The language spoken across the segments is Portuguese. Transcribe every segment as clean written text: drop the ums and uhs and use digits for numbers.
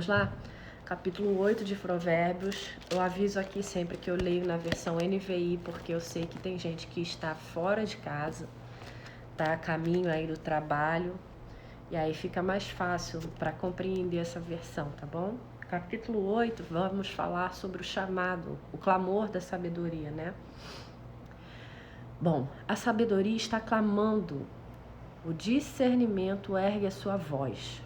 Vamos lá? Capítulo 8 de Provérbios. Eu aviso aqui sempre que eu leio na versão NVI, porque eu sei que tem gente que está fora de casa, tá a caminho aí do trabalho, e aí fica mais fácil para compreender essa versão, tá bom? Capítulo 8, vamos falar sobre o chamado, o clamor da sabedoria, né? Bom, a sabedoria está clamando, o discernimento ergue a sua voz.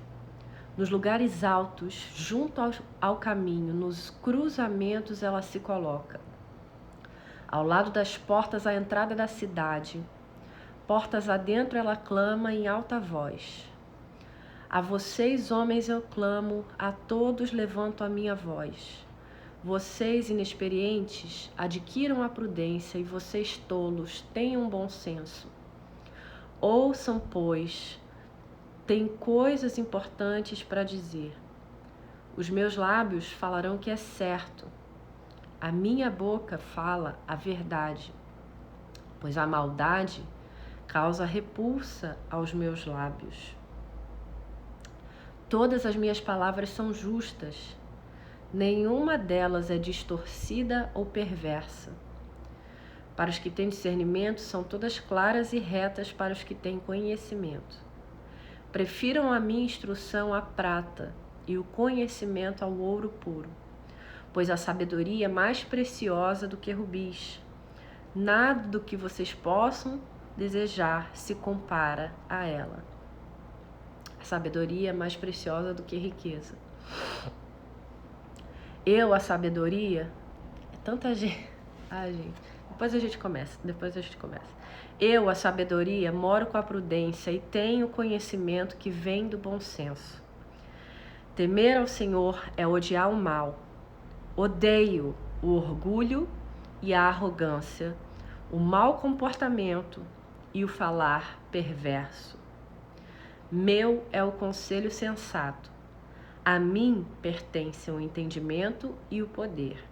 Nos lugares altos, junto ao caminho, nos cruzamentos ela se coloca. Ao lado das portas à entrada da cidade, portas adentro ela clama em alta voz. A vocês, homens, eu clamo, a todos levanto a minha voz. Vocês, inexperientes, adquiram a prudência e vocês, tolos, tenham bom senso. Ouçam, pois, tem coisas importantes para dizer. Os meus lábios falarão que é certo. A minha boca fala a verdade, pois a maldade causa repulsa aos meus lábios. Todas as minhas palavras são justas, nenhuma delas é distorcida ou perversa. Para os que têm discernimento, são todas claras e retas para os que têm conhecimento. Prefiram a minha instrução à prata e o conhecimento ao ouro puro, pois a sabedoria é mais preciosa do que rubis. Nada do que vocês possam desejar se compara a ela. A sabedoria é mais preciosa do que riqueza. A sabedoria, é tanta gente. Gente, depois a gente começa. Eu, a sabedoria, moro com a prudência e tenho o conhecimento que vem do bom senso. Temer ao Senhor é odiar o mal. Odeio o orgulho e a arrogância, o mau comportamento e o falar perverso. Meu é o conselho sensato. A mim pertencem o entendimento e o poder.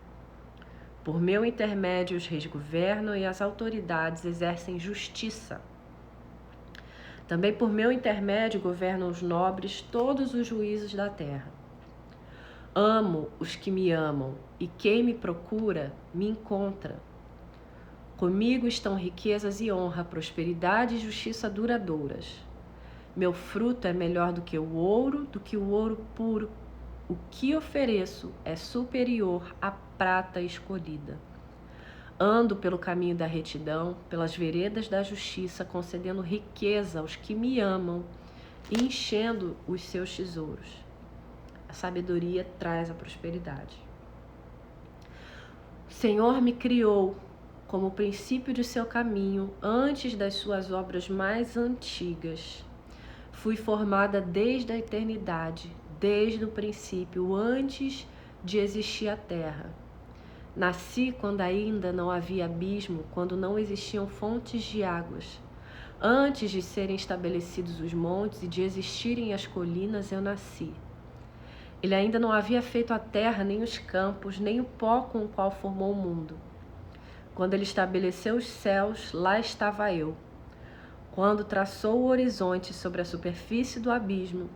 Por meu intermédio os reis governam e as autoridades exercem justiça. Também por meu intermédio governam os nobres todos os juízos da terra. Amo os que me amam, e quem me procura me encontra. Comigo estão riquezas e honra, prosperidade e justiça duradouras. Meu fruto é melhor do que o ouro puro. O que ofereço é superior à prata escolhida. Ando pelo caminho da retidão, pelas veredas da justiça, concedendo riqueza aos que me amam e enchendo os seus tesouros. A sabedoria traz a prosperidade. O Senhor me criou como o princípio de seu caminho, antes das suas obras mais antigas. Fui formada desde a eternidade, desde o princípio, antes de existir a terra. Nasci quando ainda não havia abismo, quando não existiam fontes de águas. Antes de serem estabelecidos os montes e de existirem as colinas, eu nasci. Ele ainda não havia feito a terra, nem os campos, nem o pó com o qual formou o mundo. Quando ele estabeleceu os céus, lá estava eu. Quando traçou o horizonte sobre a superfície do abismo,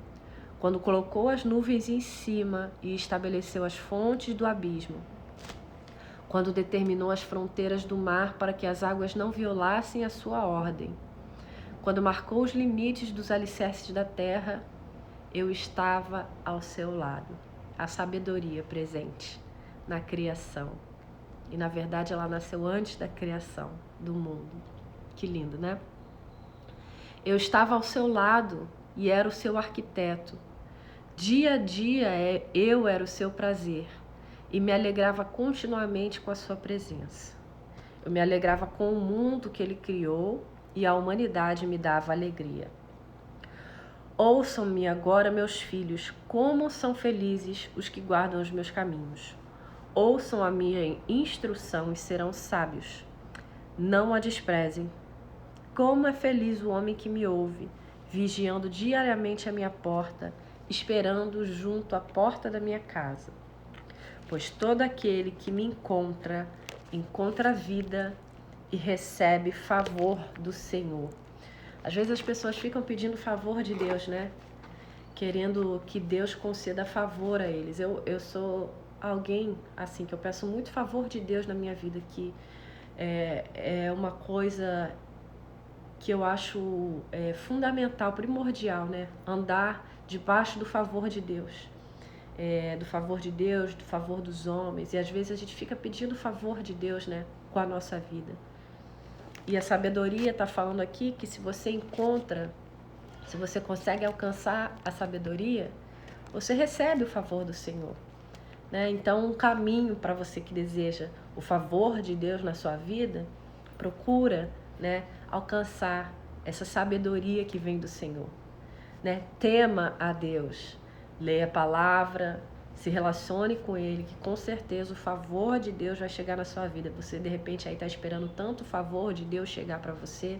quando colocou as nuvens em cima e estabeleceu as fontes do abismo, quando determinou as fronteiras do mar para que as águas não violassem a sua ordem, quando marcou os limites dos alicerces da terra, eu estava ao seu lado. A sabedoria presente na criação. E na verdade ela nasceu antes da criação do mundo. Que lindo, né? Eu estava ao seu lado e era o seu arquiteto. Dia a dia eu era o seu prazer e me alegrava continuamente com a sua presença. Eu me alegrava com o mundo que ele criou e a humanidade me dava alegria. Ouçam-me agora, meus filhos, como são felizes os que guardam os meus caminhos. Ouçam a minha instrução e serão sábios. Não a desprezem. Como é feliz o homem que me ouve, vigiando diariamente a minha porta, esperando junto à porta da minha casa. Pois todo aquele que me encontra a vida e recebe favor do Senhor. Às vezes as pessoas ficam pedindo favor de Deus, né? querendo que Deus conceda favor a eles. Eu sou alguém, assim, que eu peço muito favor de Deus na minha vida, que é uma coisa que eu acho fundamental, primordial, né? Andar debaixo do favor de Deus. Do favor de Deus, do favor dos homens. E às vezes a gente fica pedindo favor de Deus, né? Com a nossa vida. E a sabedoria está falando aqui que se você consegue alcançar a sabedoria, você recebe o favor do Senhor, né? Então, um caminho para você que deseja o favor de Deus na sua vida, procura, né, alcançar essa sabedoria que vem do Senhor, né? Tema a Deus, leia a palavra, se relacione com Ele, que com certeza o favor de Deus vai chegar na sua vida. Você de repente aí está esperando tanto o favor de Deus chegar para você,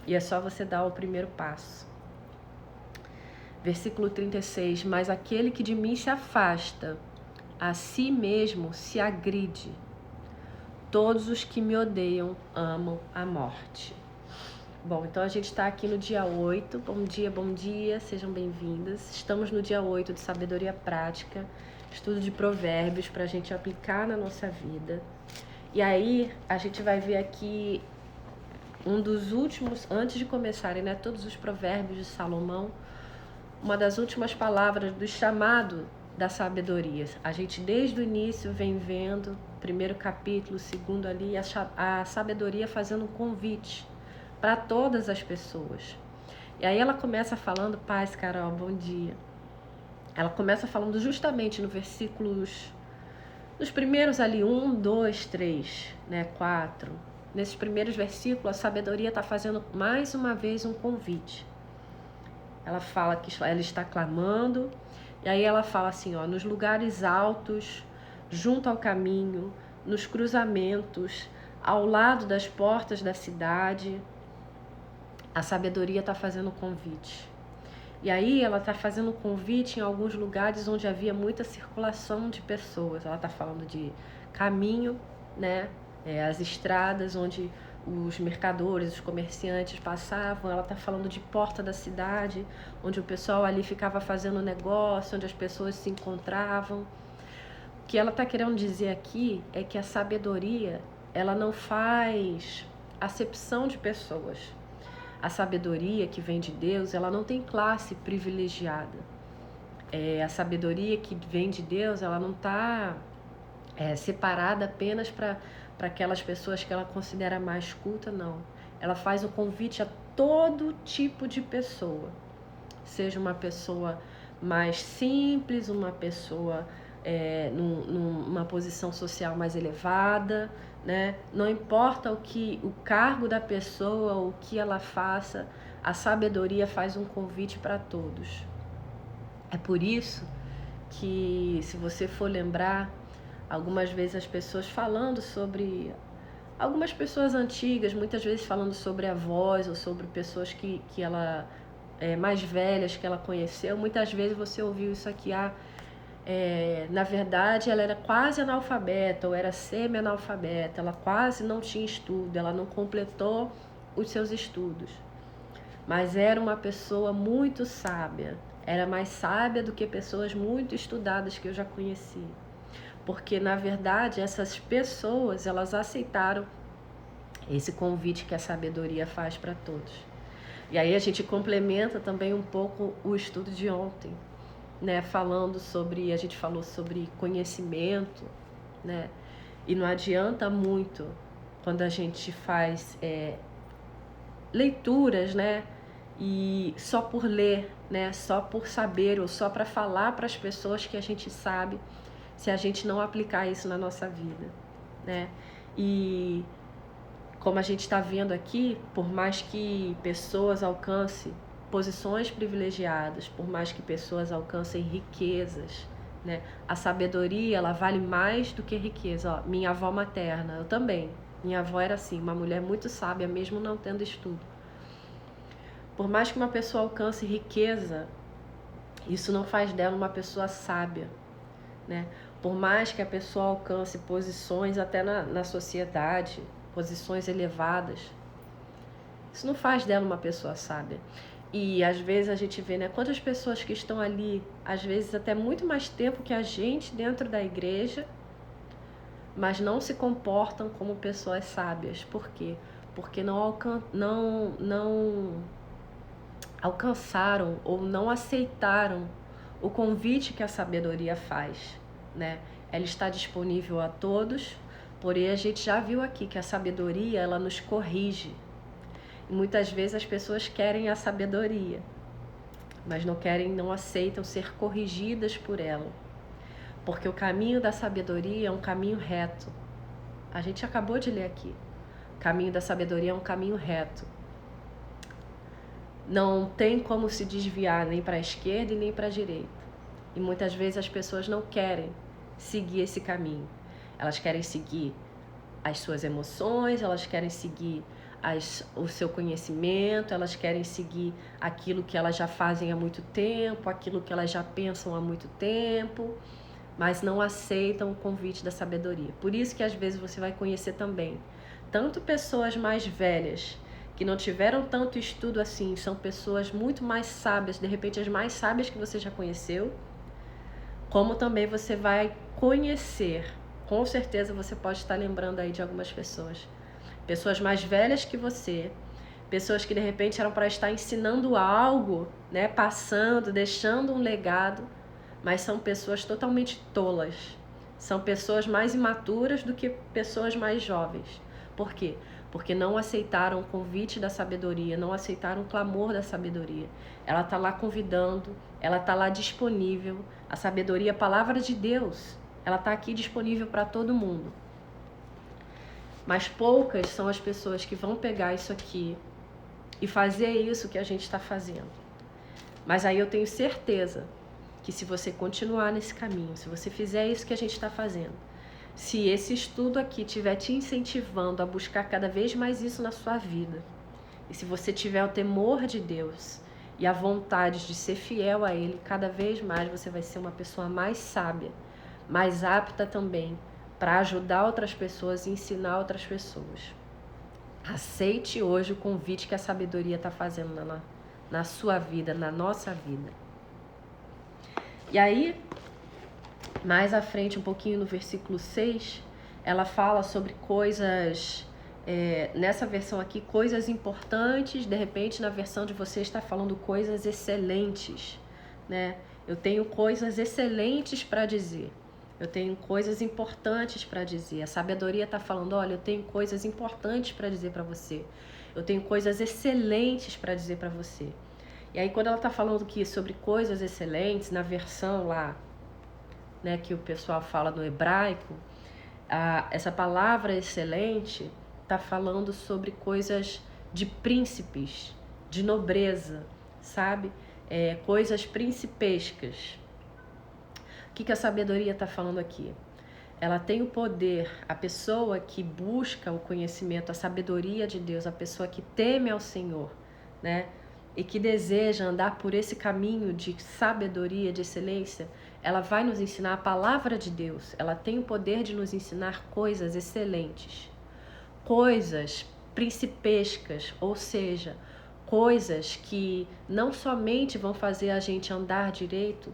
e é só você dar o primeiro passo. Versículo 36, mas aquele que de mim se afasta, a si mesmo se agride. Todos os que me odeiam amam a morte. Bom, então a gente está aqui no dia 8. Bom dia, sejam bem-vindas. Estamos no dia 8 de Sabedoria Prática, estudo de provérbios para a gente aplicar na nossa vida. E aí a gente vai ver aqui um dos últimos, antes de começarem, né, todos os provérbios de Salomão, uma das últimas palavras do chamado da sabedoria. A gente desde o início vem vendo, primeiro capítulo, segundo ali, a sabedoria fazendo um convite para todas as pessoas. E aí ela começa falando, paz, Carol, bom dia. Ela começa falando justamente no versículos, nos primeiros ali, 1, 2, 3, né, 4. Nesses primeiros versículos, a sabedoria está fazendo mais uma vez um convite. Ela fala que ela está clamando, e aí ela fala assim, ó, nos lugares altos, junto ao caminho, nos cruzamentos, ao lado das portas da cidade, a sabedoria está fazendo um convite. E aí ela está fazendo um convite em alguns lugares onde havia muita circulação de pessoas. Ela está falando de caminho, né? As estradas onde os mercadores, os comerciantes passavam. Ela está falando de porta da cidade, onde o pessoal ali ficava fazendo negócio, onde as pessoas se encontravam. O que ela está querendo dizer aqui é que a sabedoria, ela não faz acepção de pessoas. A sabedoria que vem de Deus, ela não tem classe privilegiada. A sabedoria que vem de Deus, ela não está separada apenas para aquelas pessoas que ela considera mais culta, não. Ela faz um convite a todo tipo de pessoa. Seja uma pessoa mais simples, uma pessoa numa posição social mais elevada, né? Não importa o cargo da pessoa, o que ela faça, a sabedoria faz um convite para todos. É por isso que, se você for lembrar, algumas vezes as pessoas falando sobre... Algumas pessoas antigas, muitas vezes falando sobre avós ou sobre pessoas que ela... mais velhas que ela conheceu, muitas vezes você ouviu isso aqui, na verdade ela era quase analfabeta ou era semi-analfabeta, ela quase não tinha estudo, ela não completou os seus estudos, mas era uma pessoa muito sábia, era mais sábia do que pessoas muito estudadas que eu já conheci, porque na verdade essas pessoas, elas aceitaram esse convite que a sabedoria faz para todos. E aí a gente complementa também um pouco o estudo de ontem, né? A gente falou sobre conhecimento, né? E não adianta muito quando a gente faz leituras, né? E só por ler, né? Só por saber ou só para falar para as pessoas que a gente sabe, se a gente não aplicar isso na nossa vida, né? E como a gente está vendo aqui, por mais que pessoas alcancem posições privilegiadas, por mais que pessoas alcancem riquezas, né? A sabedoria, ela vale mais do que riqueza. Ó, minha avó materna, eu também. Minha avó era assim, uma mulher muito sábia, mesmo não tendo estudo. Por mais que uma pessoa alcance riqueza, isso não faz dela uma pessoa sábia, né? Por mais que a pessoa alcance posições até na sociedade, posições elevadas, isso não faz dela uma pessoa sábia. E às vezes a gente vê, né, quantas pessoas que estão ali, às vezes até muito mais tempo que a gente dentro da igreja, mas não se comportam como pessoas sábias. Por quê? Porque não alcançaram ou não aceitaram o convite que a sabedoria faz, né? Ela está disponível a todos, porém a gente já viu aqui que a sabedoria, ela nos corrige. E muitas vezes as pessoas querem a sabedoria, mas não aceitam ser corrigidas por ela. Porque o caminho da sabedoria é um caminho reto. A gente acabou de ler aqui. O caminho da sabedoria é um caminho reto. Não tem como se desviar nem para a esquerda e nem para a direita. E muitas vezes as pessoas não querem seguir esse caminho. Elas querem seguir as suas emoções, elas querem seguir o seu conhecimento, elas querem seguir aquilo que elas já fazem há muito tempo, aquilo que elas já pensam há muito tempo, mas não aceitam o convite da sabedoria. Por isso que às vezes você vai conhecer também tanto pessoas mais velhas, que não tiveram tanto estudo assim, são pessoas muito mais sábias, de repente as mais sábias que você já conheceu, como também você vai conhecer, com certeza você pode estar lembrando aí de algumas pessoas mais velhas que você, pessoas que de repente eram para estar ensinando algo, né, passando, deixando um legado, mas são pessoas totalmente tolas, são pessoas mais imaturas do que pessoas mais jovens. Por quê? Porque não aceitaram o convite da sabedoria, não aceitaram o clamor da sabedoria. Ela está lá convidando, ela está lá disponível. A sabedoria, a palavra de Deus, ela está aqui disponível para todo mundo. Mas poucas são as pessoas que vão pegar isso aqui e fazer isso que a gente está fazendo. Mas aí eu tenho certeza que se você continuar nesse caminho, se você fizer isso que a gente está fazendo, se esse estudo aqui estiver te incentivando a buscar cada vez mais isso na sua vida, e se você tiver o temor de Deus e a vontade de ser fiel a Ele, cada vez mais você vai ser uma pessoa mais sábia, mais apta também para ajudar outras pessoas e ensinar outras pessoas. Aceite hoje o convite que a sabedoria está fazendo na sua vida, na nossa vida. E aí, mais à frente, um pouquinho no versículo 6, ela fala sobre coisas, nessa versão aqui, coisas importantes. De repente, na versão de você está falando coisas excelentes, né? Eu tenho coisas excelentes para dizer. Eu tenho coisas importantes para dizer. A sabedoria está falando, olha, eu tenho coisas importantes para dizer para você. Eu tenho coisas excelentes para dizer para você. E aí, quando ela está falando aqui sobre coisas excelentes, na versão lá, né, que o pessoal fala no hebraico, essa palavra excelente está falando sobre coisas de príncipes, de nobreza, sabe? Coisas principescas. O que a sabedoria está falando aqui? Ela tem o poder, a pessoa que busca o conhecimento, a sabedoria de Deus, a pessoa que teme ao Senhor, né? E que deseja andar por esse caminho de sabedoria, de excelência, ela vai nos ensinar a palavra de Deus. Ela tem o poder de nos ensinar coisas excelentes, coisas principescas, ou seja, coisas que não somente vão fazer a gente andar direito,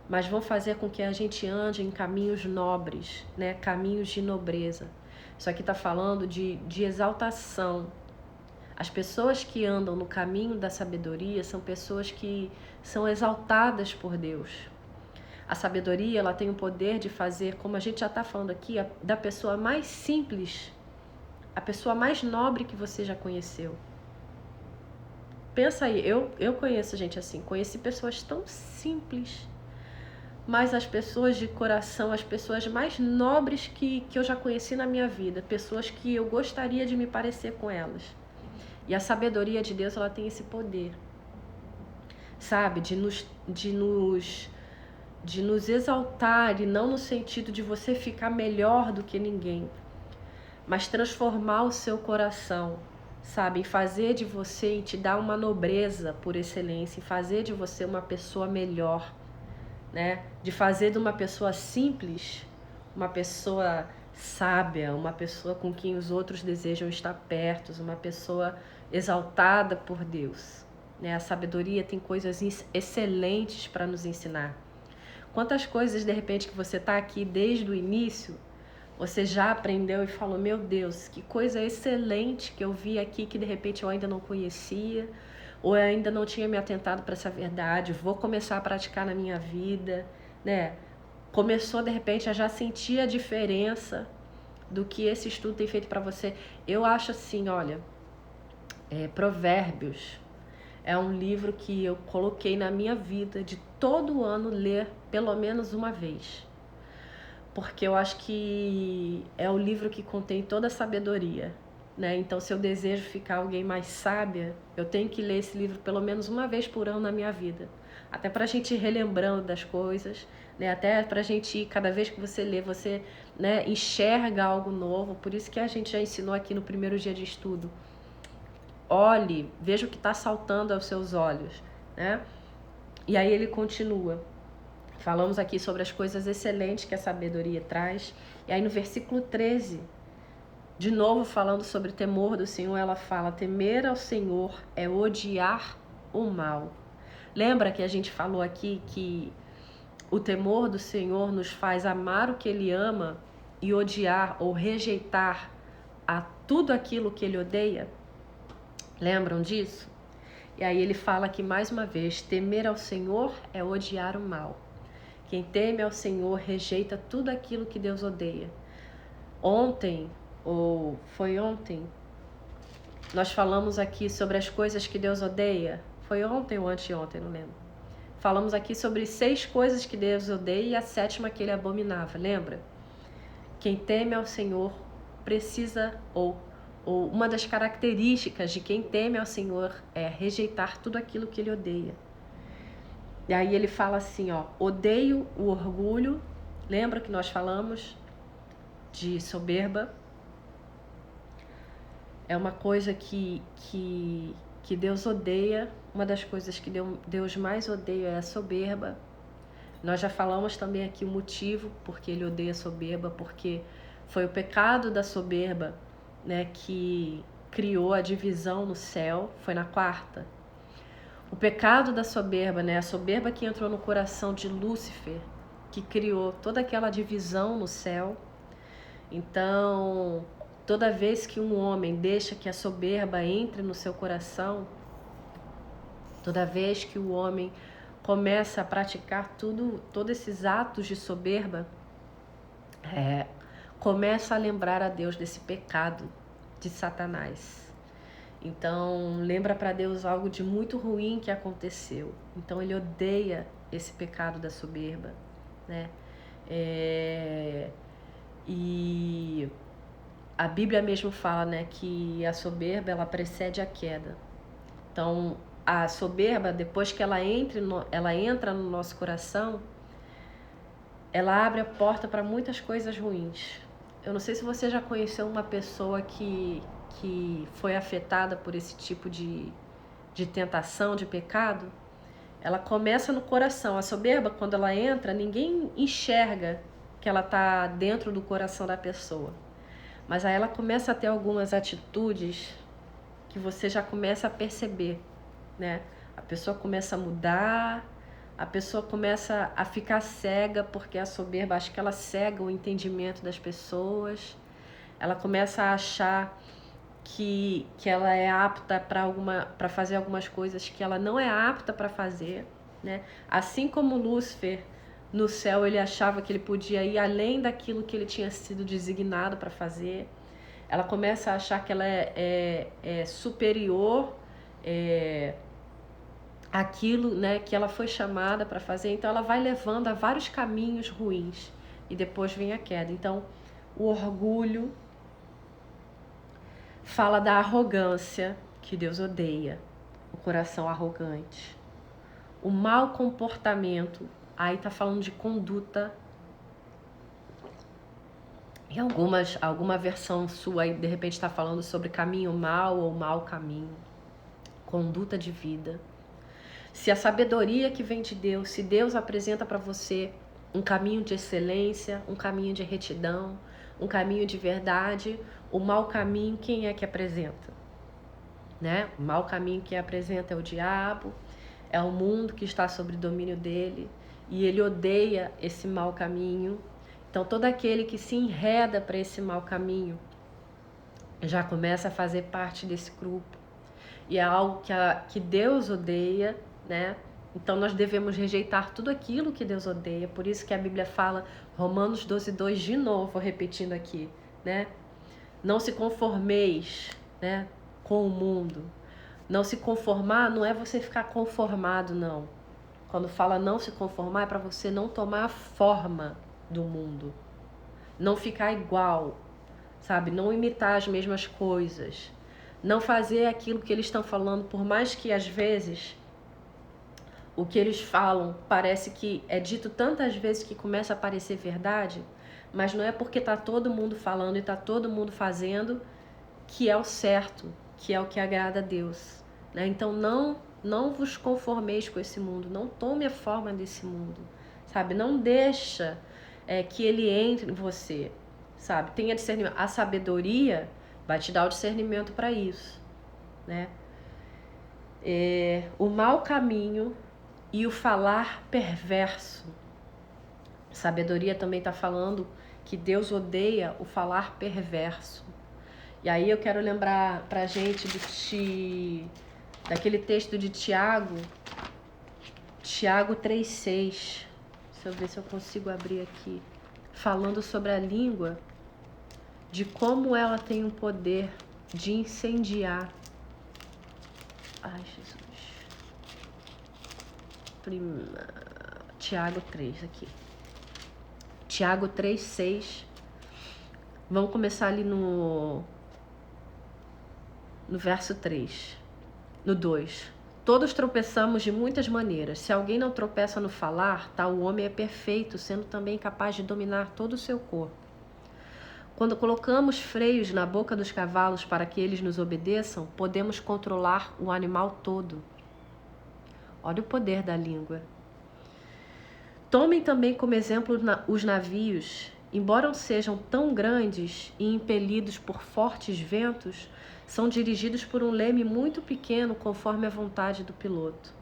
mas vão fazer com que a gente ande em caminhos nobres, né? Caminhos de nobreza. Isso aqui está falando de exaltação. As pessoas que andam no caminho da sabedoria são pessoas que são exaltadas por Deus. A sabedoria, ela tem o poder de fazer, como a gente já está falando aqui, da pessoa mais simples, a pessoa mais nobre que você já conheceu. Pensa aí, eu conheço gente assim, conheci pessoas tão simples, mas as pessoas de coração, as pessoas mais nobres que eu já conheci na minha vida, pessoas que eu gostaria de me parecer com elas. E a sabedoria de Deus, ela tem esse poder, sabe? De nos exaltar, e não no sentido de você ficar melhor do que ninguém, mas transformar o seu coração, sabe? E fazer de você, e te dar uma nobreza por excelência, e fazer de você uma pessoa melhor, né? De fazer de uma pessoa simples uma pessoa sábia, uma pessoa com quem os outros desejam estar perto, uma pessoa exaltada por Deus. né? A sabedoria tem coisas excelentes para nos ensinar. Quantas coisas, de repente, que você está aqui desde o início, você já aprendeu e falou, meu Deus, que coisa excelente que eu vi aqui que de repente eu ainda não conhecia, ou eu ainda não tinha me atentado para essa verdade, vou começar a praticar na minha vida, né? Começou de repente a já sentir a diferença do que esse estudo tem feito para você. Eu acho assim, olha, Provérbios é um livro que eu coloquei na minha vida de todo ano ler pelo menos uma vez. Porque eu acho que é o livro que contém toda a sabedoria, né? Então, se eu desejo ficar alguém mais sábia, eu tenho que ler esse livro pelo menos uma vez por ano na minha vida. Até para a gente ir relembrando das coisas, né? Até para a gente ir, cada vez que você lê, você, né, enxerga algo novo. Por isso que a gente já ensinou aqui no primeiro dia de estudo. Olhe, veja o que está saltando aos seus olhos, né? E aí ele continua. Falamos aqui sobre as coisas excelentes que a sabedoria traz. E aí no versículo 13, de novo falando sobre o temor do Senhor, ela fala, temer ao Senhor é odiar o mal. Lembra que a gente falou aqui que o temor do Senhor nos faz amar o que Ele ama e odiar ou rejeitar a tudo aquilo que Ele odeia? Lembram disso? E aí ele fala aqui mais uma vez, temer ao Senhor é odiar o mal. Quem teme ao Senhor rejeita tudo aquilo que Deus odeia. Ontem, ou foi ontem, nós falamos aqui sobre as coisas que Deus odeia. Foi ontem ou anteontem, não lembro. Falamos aqui sobre 6 coisas que Deus odeia e a 7ª que ele abominava, lembra? Quem teme ao Senhor precisa, ou uma das características de quem teme ao Senhor é rejeitar tudo aquilo que ele odeia. E aí ele fala assim, ó, odeio o orgulho. Lembra que nós falamos de soberba? É uma coisa que Deus odeia. Uma das coisas que Deus mais odeia é a soberba. Nós já falamos também aqui o motivo porque ele odeia a soberba, porque foi o pecado da soberba, né, que criou a divisão no céu, foi na 4ª. O pecado da soberba, né, a soberba que entrou no coração de Lúcifer, que criou toda aquela divisão no céu. Então, toda vez que um homem deixa que a soberba entre no seu coração, toda vez que o homem começa a praticar todos esses atos de soberba, começa a lembrar a Deus desse pecado de Satanás. Então, lembra para Deus algo de muito ruim que aconteceu. Então, ele odeia esse pecado da soberba, né? E a Bíblia mesmo fala, né, que a soberba, ela precede a queda. Então, a soberba, depois que ela entra no nosso coração, ela abre a porta para muitas coisas ruins. Eu não sei se você já conheceu uma pessoa que foi afetada por esse tipo de tentação, de pecado. Ela começa no coração. A soberba, quando ela entra, ninguém enxerga que ela está dentro do coração da pessoa. Mas aí ela começa a ter algumas atitudes que você já começa a perceber, né? A pessoa começa a mudar, a pessoa começa a ficar cega, porque a soberba, acho que ela cega o entendimento das pessoas. Ela começa a achar que ela é apta para fazer algumas coisas que ela não é apta para fazer, né? Assim como Lúcifer, no céu, ele achava que ele podia ir além daquilo que ele tinha sido designado para fazer. Ela começa a achar que ela é superior àquilo, né, que ela foi chamada para fazer. Então ela vai levando a vários caminhos ruins e depois vem a queda. Então o orgulho fala da arrogância, que Deus odeia, o coração arrogante. O mau comportamento, aí tá falando de conduta. Em alguma versão sua aí, de repente, está falando sobre caminho mau ou mau caminho. Conduta de vida. Se a sabedoria que vem de Deus, se Deus apresenta para você um caminho de excelência, um caminho de retidão, um caminho de verdade, o mau caminho, quem é que apresenta? né? O mau caminho que apresenta é o diabo, é o mundo que está sob domínio dele, e ele odeia esse mau caminho. Então todo aquele que se enreda para esse mau caminho já começa a fazer parte desse grupo. E é algo que Deus odeia, né? Então nós devemos rejeitar tudo aquilo que Deus odeia. Por isso que a Bíblia fala, Romanos 12:2, de novo, repetindo aqui, né? Não se conformeis, né, com o mundo. Não se conformar não é você ficar conformado, não. Quando fala não se conformar, é para você não tomar a forma do mundo. Não ficar igual, sabe? Não imitar as mesmas coisas. Não fazer aquilo que eles estão falando, por mais que às vezes o que eles falam parece que é dito tantas vezes que começa a parecer verdade, mas não é porque está todo mundo falando e está todo mundo fazendo que é o certo, que é o que agrada a Deus, né? Então não vos conformeis com esse mundo, não tome a forma desse mundo, sabe? Não deixa que ele entre em você, sabe? Tenha discernimento. A sabedoria vai te dar o discernimento para isso, né? O mau caminho e o falar perverso. Sabedoria também está falando que Deus odeia o falar perverso. E aí eu quero lembrar pra gente daquele texto de Tiago 3:6. Deixa eu ver se eu consigo abrir aqui. Falando sobre a língua, de como ela tem o poder de incendiar. Ai, Jesus. Tiago 3 aqui. Tiago 3:6. Vamos começar ali no verso 3. No 2. Todos tropeçamos de muitas maneiras. Se alguém não tropeça no falar, tal homem é perfeito, sendo também capaz de dominar todo o seu corpo. Quando colocamos freios na boca dos cavalos para que eles nos obedeçam, podemos controlar o animal todo. Olha o poder da língua. Tomem também como exemplo os navios. Embora sejam tão grandes e impelidos por fortes ventos, são dirigidos por um leme muito pequeno conforme a vontade do piloto.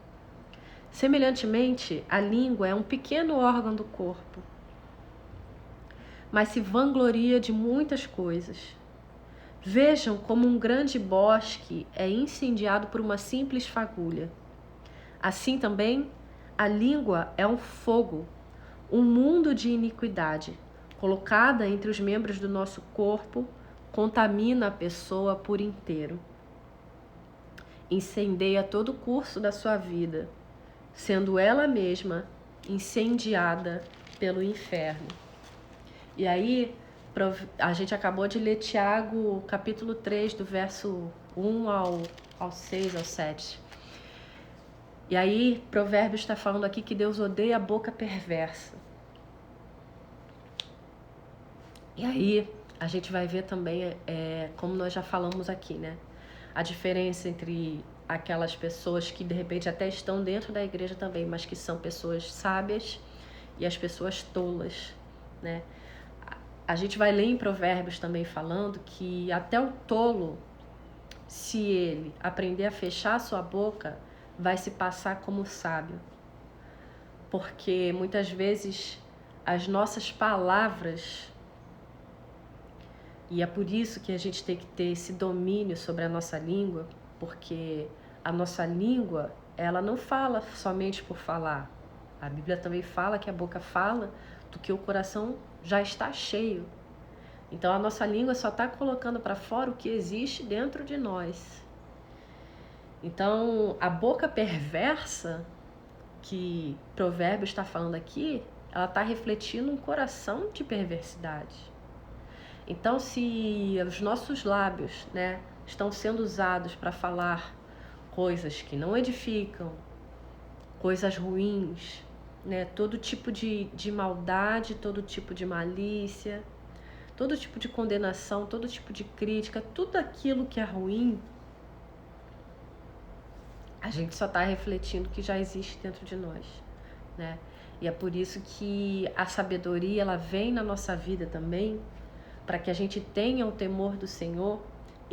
Semelhantemente, a língua é um pequeno órgão do corpo, mas se vangloria de muitas coisas. Vejam como um grande bosque é incendiado por uma simples fagulha. Assim também, a língua é um fogo, um mundo de iniquidade, colocada entre os membros do nosso corpo, contamina a pessoa por inteiro. Incendeia todo o curso da sua vida, sendo ela mesma incendiada pelo inferno. E aí, a gente acabou de ler Tiago, capítulo 3, do verso 1 ao 6, ao 7. E aí, Provérbios está falando aqui que Deus odeia a boca perversa. E aí, a gente vai ver também, como nós já falamos aqui, né? A diferença entre aquelas pessoas que de repente até estão dentro da igreja também, mas que são pessoas sábias, e as pessoas tolas, né? A gente vai ler em Provérbios também falando que até o tolo, se ele aprender a fechar a sua boca, vai se passar como sábio. Porque muitas vezes as nossas palavras, e é por isso que a gente tem que ter esse domínio sobre a nossa língua, porque a nossa língua, ela não fala somente por falar. A Bíblia também fala que a boca fala do que o coração já está cheio. Então a nossa língua só está colocando para fora o que existe dentro de nós. Então a boca perversa que Provérbios está falando aqui, ela está refletindo um coração de perversidade. Então se os nossos lábios, né, estão sendo usados para falar coisas que não edificam, coisas ruins, né, todo tipo de maldade, todo tipo de malícia, todo tipo de condenação, todo tipo de crítica, tudo aquilo que é ruim, a gente só está refletindo que já existe dentro de nós, né? E é por isso que a sabedoria, ela vem na nossa vida também, para que a gente tenha o temor do Senhor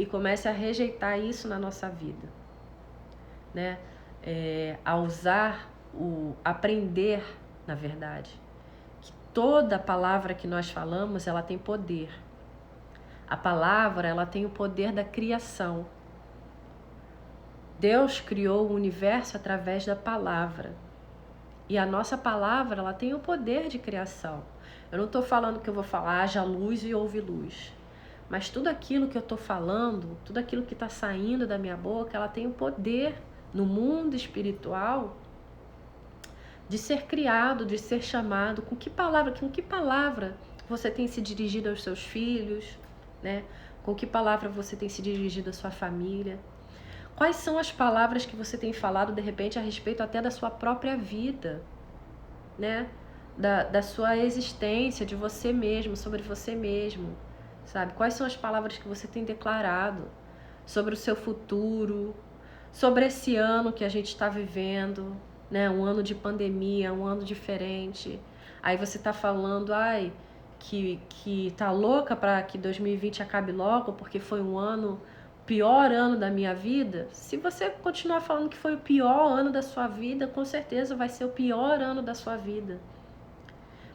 e comece a rejeitar isso na nossa vida, né? A usar, aprender, na verdade, que toda palavra que nós falamos, ela tem poder. A palavra, ela tem o poder da criação. Deus criou o universo através da palavra. E a nossa palavra, ela tem o poder de criação. Eu não estou falando que eu vou falar, haja luz e houve luz. Mas tudo aquilo que eu estou falando, tudo aquilo que está saindo da minha boca, ela tem o poder no mundo espiritual de ser criado, de ser chamado. Com que palavra você tem se dirigido aos seus filhos, né? Com que palavra você tem se dirigido à sua família? Quais são as palavras que você tem falado, de repente, a respeito até da sua própria vida, né? Da sua existência, de você mesmo, sobre você mesmo, sabe? Quais são as palavras que você tem declarado sobre o seu futuro, sobre esse ano que a gente está vivendo, né? Um ano de pandemia, um ano diferente. Aí você está falando, que tá louca para que 2020 acabe logo, porque foi o pior ano da minha vida. Se você continuar falando que foi o pior ano da sua vida, com certeza vai ser o pior ano da sua vida.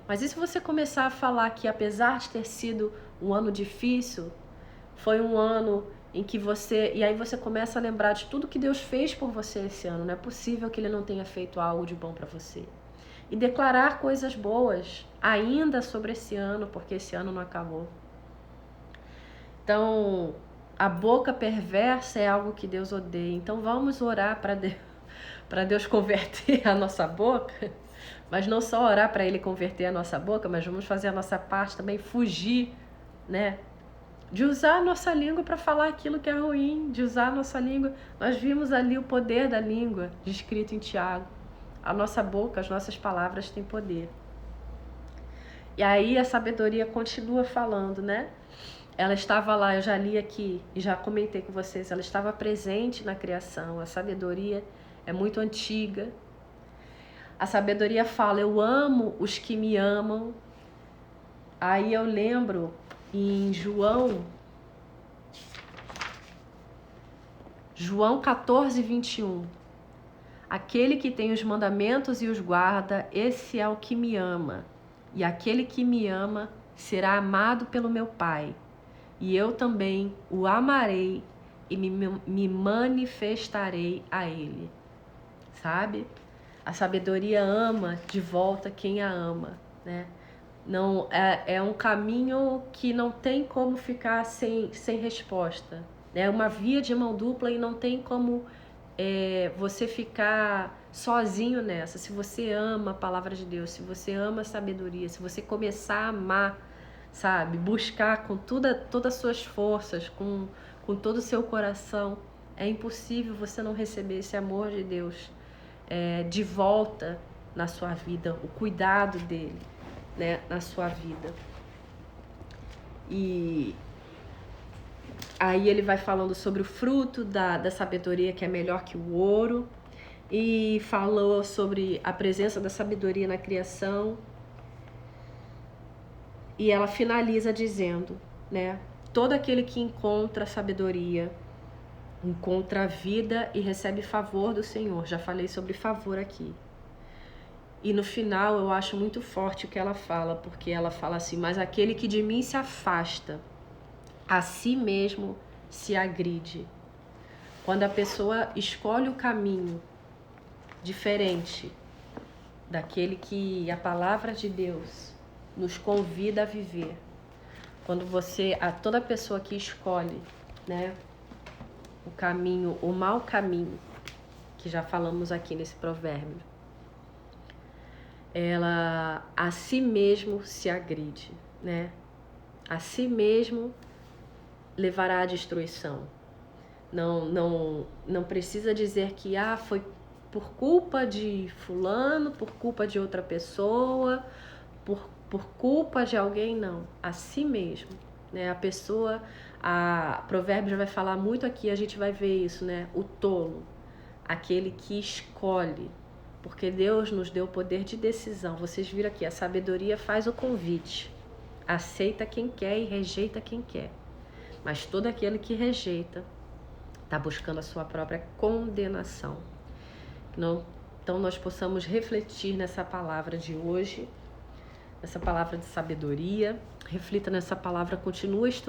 Mas e se você começar a falar que, apesar de ter sido um ano difícil, foi um ano em que você... E aí você começa a lembrar de tudo que Deus fez por você esse ano. Não é possível que Ele não tenha feito algo de bom para você. E declarar coisas boas ainda sobre esse ano, porque esse ano não acabou. Então, a boca perversa é algo que Deus odeia. Então vamos orar para Deus converter a nossa boca. Mas não só orar para Ele converter a nossa boca, mas vamos fazer a nossa parte também, fugir, né? De usar a nossa língua para falar aquilo que é ruim, de usar a nossa língua. Nós vimos ali o poder da língua, descrito em Tiago. A nossa boca, as nossas palavras têm poder. E aí a sabedoria continua falando, né? Ela estava lá, eu já li aqui e já comentei com vocês, ela estava presente na criação. A sabedoria é muito antiga. A sabedoria fala, eu amo os que me amam. Aí eu lembro em João 14, 21. Aquele que tem os mandamentos e os guarda, esse é o que me ama. E aquele que me ama será amado pelo meu Pai. E eu também o amarei e me manifestarei a ele. Sabe? A sabedoria ama de volta quem a ama, né? Não, é um caminho que não tem como ficar sem resposta. É uma via de mão dupla e não tem como você ficar sozinho nessa. Se você ama a palavra de Deus, se você ama a sabedoria, se você começar a amar, sabe? Buscar com todas as suas forças, com todo o seu coração, é impossível você não receber esse amor de Deus de volta na sua vida, o cuidado dele, né, na sua vida. E aí ele vai falando sobre o fruto da sabedoria, que é melhor que o ouro, e falou sobre a presença da sabedoria na criação. E ela finaliza dizendo, né, todo aquele que encontra sabedoria encontra a vida e recebe favor do Senhor. Já falei sobre favor aqui. E no final eu acho muito forte o que ela fala, porque ela fala assim, mas aquele que de mim se afasta, a si mesmo se agride. Quando a pessoa escolhe o caminho diferente daquele que a palavra de Deus nos convida a viver, quando toda pessoa que escolhe, né, o caminho, o mau caminho, que já falamos aqui nesse provérbio, ela a si mesmo se agride, né? A si mesmo levará à destruição. Não precisa dizer que foi por culpa de fulano, por culpa de outra pessoa, por culpa de alguém, não. A si mesmo, né? A pessoa, Provérbios já vai falar muito aqui, a gente vai ver isso, né? O tolo, aquele que escolhe, porque Deus nos deu o poder de decisão. Vocês viram aqui, a sabedoria faz o convite, aceita quem quer e rejeita quem quer. mas todo aquele que rejeita está buscando a sua própria condenação. Então nós possamos refletir nessa palavra de hoje, essa palavra de sabedoria, reflita nessa palavra, continua estudando